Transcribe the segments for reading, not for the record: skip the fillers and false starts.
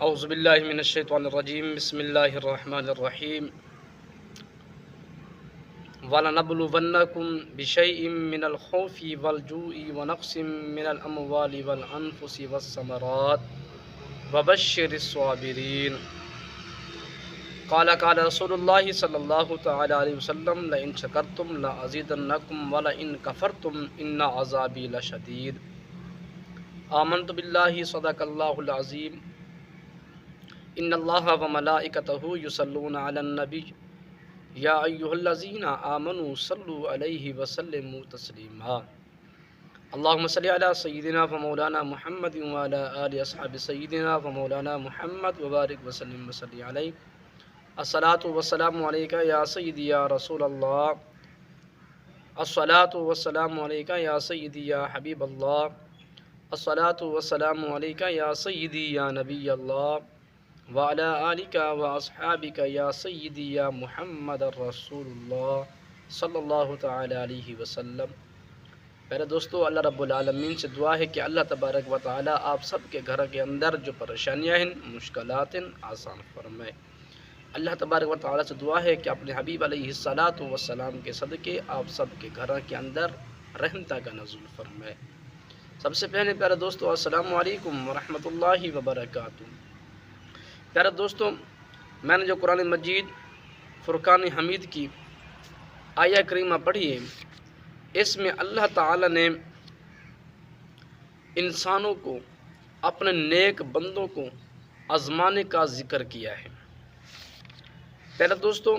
اعوذ باللہ من الشیطان الرجیم، بسم اللہ الرحمن الرحیم۔ وَلَنَبْلُوَنَّكُمْ بِشَيْءٍ مِّنَ الْخَوْفِ وَالْجُوعِ وَنَقْصٍ مِّنَ الْأَمْوَالِ وَالْأَنفُسِ وَالثَّمَرَاتِ وَبَشِّرِ الصَّابِرِينَ۔ قال رسول اللہ صلی اللہ تعالی علیہ وسلم: لَئِن شَكَرْتُمْ لَأَزِيدَنَّكُمْ وَلَئِن كَفَرْتُمْ إِنَّ عَذَابِي لَشَدِيدٌ۔ آمنت باللہ، صدق اللہ العظیم۔ ان اللہ وملائکتہ یصلون علی النبی یا ایھا الذین آمنوا صلوا علیہ وسلموا تسلیما۔ اللہم صل علی سیدنا ومولانا محمد وعلی آل اصحاب سیدنا ومولانا محمد وبارک وسلم وصلی علیہ۔ الصلاۃ والسلام علیک یا سیدی یا رسول اللہ، الصلاۃ والسلام علیک یا سیدی یا حبیب اللہ، الصلاۃ والسلام علیک یا سیدی یا نبی اللہ، وعلی آلک و اصحابک یا سیدی یا محمد الرسول اللہ صلی اللہ تعالی علیہ وسلم۔ میرے دوستو، اللہ رب العالمین سے دعا ہے کہ اللہ تبارک و تعالی آپ سب کے گھر کے اندر جو پریشانیاں ہیں، مشکلات ہیں، آسان فرمائے۔ اللہ تبارک و تعالی سے دعا ہے کہ اپنے حبیب علیہ الصلاۃ والسلام کے صدقے آپ سب کے گھر کے اندر رحمتہ کا نزول فرمائے۔ سب سے پہلے پیارے دوستو، السلام علیکم ورحمۃ اللہ وبرکاتہ۔ پیارے دوستو، میں نے جو قرآن مجید فرقان حمید کی آیہ کریمہ پڑھی ہے، اس میں اللہ تعالی نے انسانوں کو، اپنے نیک بندوں کو آزمانے کا ذکر کیا ہے۔ پیارے دوستو،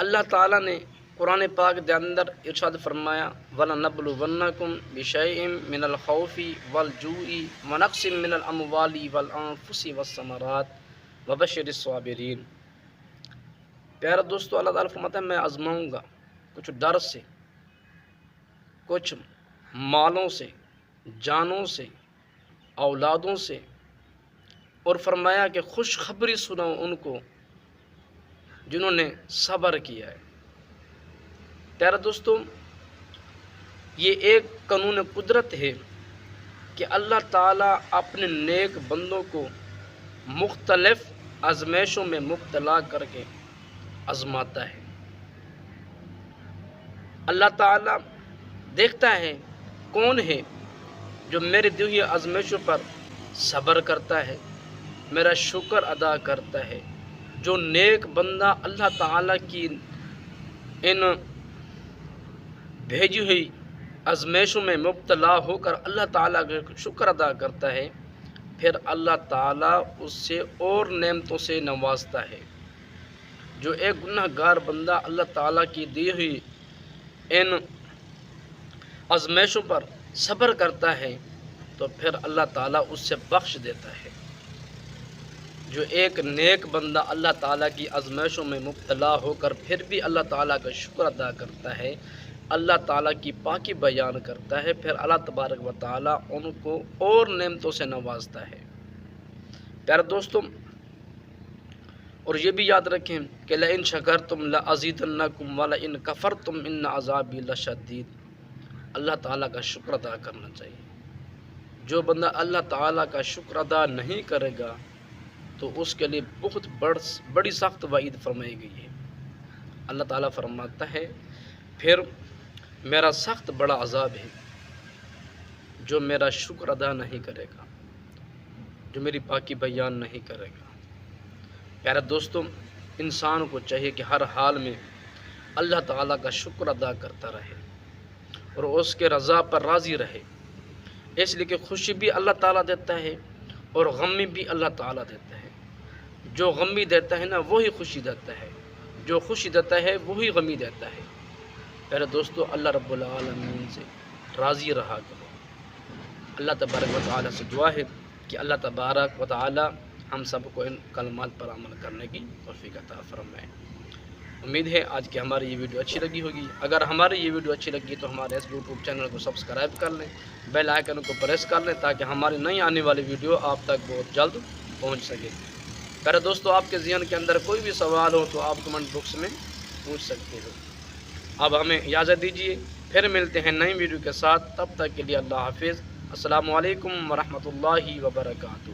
اللہ تعالی نے قرآن پاک کے اندر ارشاد فرمایا: وَلَنَبْلُوَنَّكُمْ بِشَيْءٍ مِّنَ الْخَوْفِ وَالْجُوعِ وَنَقْصٍ مِّنَ الْأَمْوَالِ وَالْأَنفُسِ وَالثَّمَرَاتِ وَبَشِّرِ الصَّابِرِينَ۔ پیارے دوستو، اللہ تعالیٰ فرماتا ہے میں آزماؤں گا، کچھ ڈر سے، کچھ مالوں سے، جانوں سے، اولادوں سے، اور فرمایا کہ خوشخبری سناؤ ان کو جنہوں نے صبر کیا ہے۔ پیارے دوستو، یہ ایک قانون قدرت ہے کہ اللہ تعالیٰ اپنے نیک بندوں کو مختلف آزمائشوں میں مبتلا کر کے آزماتا ہے۔ اللہ تعالیٰ دیکھتا ہے کون ہے جو میری دی ہوئی آزمائشوں پر صبر کرتا ہے، میرا شکر ادا کرتا ہے۔ جو نیک بندہ اللہ تعالیٰ کی ان بھیجی ہوئی آزمائشوں میں مبتلا ہو کر اللہ تعالیٰ کا شکر ادا کرتا ہے، پھر اللہ تعالیٰ اس سے اور نعمتوں سے نوازتا ہے۔ جو ایک گناہ گار بندہ اللہ تعالیٰ کی دی ہوئی ان آزمائشوں پر صبر کرتا ہے تو پھر اللہ تعالیٰ اس سے بخش دیتا ہے۔ جو ایک نیک بندہ اللہ تعالیٰ کی آزمائشوں میں مبتلا ہو کر پھر بھی اللہ تعالیٰ کا شکر ادا کرتا ہے، اللہ تعالیٰ کی پاکی بیان کرتا ہے، پھر اللہ تبارک و تعالیٰ ان کو اور نعمتوں سے نوازتا ہے۔ پیارے دوستو، اور یہ بھی یاد رکھیں کہ لَإِن شَكَرْتُمْ لَأَزِيدَنَّكُمْ وَلَئِن كَفَرْتُمْ إِنَّ عَذَابِي لَشَدِيدٌ۔ اللہ تعالیٰ کا شکر ادا کرنا چاہیے۔ جو بندہ اللہ تعالیٰ کا شکر ادا نہیں کرے گا تو اس کے لیے بہت بڑی سخت وعید فرمائی گئی ہے۔ اللہ تعالیٰ فرماتا ہے پھر میرا سخت بڑا عذاب ہے جو میرا شکر ادا نہیں کرے گا، جو میری پاکی بیان نہیں کرے گا۔ پیارے دوستو، انسان کو چاہیے کہ ہر حال میں اللہ تعالیٰ کا شکر ادا کرتا رہے اور اس کے رضا پر راضی رہے۔ اس لیے کہ خوشی بھی اللہ تعالیٰ دیتا ہے اور غمی بھی اللہ تعالیٰ دیتا ہے۔ جو غمی دیتا ہے نا وہی خوشی دیتا ہے، جو خوشی دیتا ہے وہی غمی دیتا ہے۔ پیارے دوستو، اللہ رب العالمین سے راضی رہا کرو۔ اللہ تبارک و تعالیٰ سے دعا ہے کہ اللہ تبارک و تعالیٰ ہم سب کو ان کلمات پر عمل کرنے کی توفیق عطا فرمائے۔ امید ہے آج کی ہماری یہ ویڈیو اچھی لگی ہوگی۔ اگر ہماری یہ ویڈیو اچھی لگی تو ہمارے اس یوٹیوب چینل کو سبسکرائب کر لیں، بیل آئیکن کو پریس کر لیں تاکہ ہماری نئی آنے والی ویڈیو آپ تک بہت جلد پہنچ سکے۔ پیارے دوستو، آپ کے ذہن کے اندر کوئی بھی سوال ہو تو آپ کمنٹ باکس میں پوچھ سکتے ہو۔ اب ہمیں اجازت دیجیے، پھر ملتے ہیں نئی ویڈیو کے ساتھ، تب تک کے لیے اللہ حافظ۔ السلام علیکم ورحمۃ اللہ وبرکاتہ۔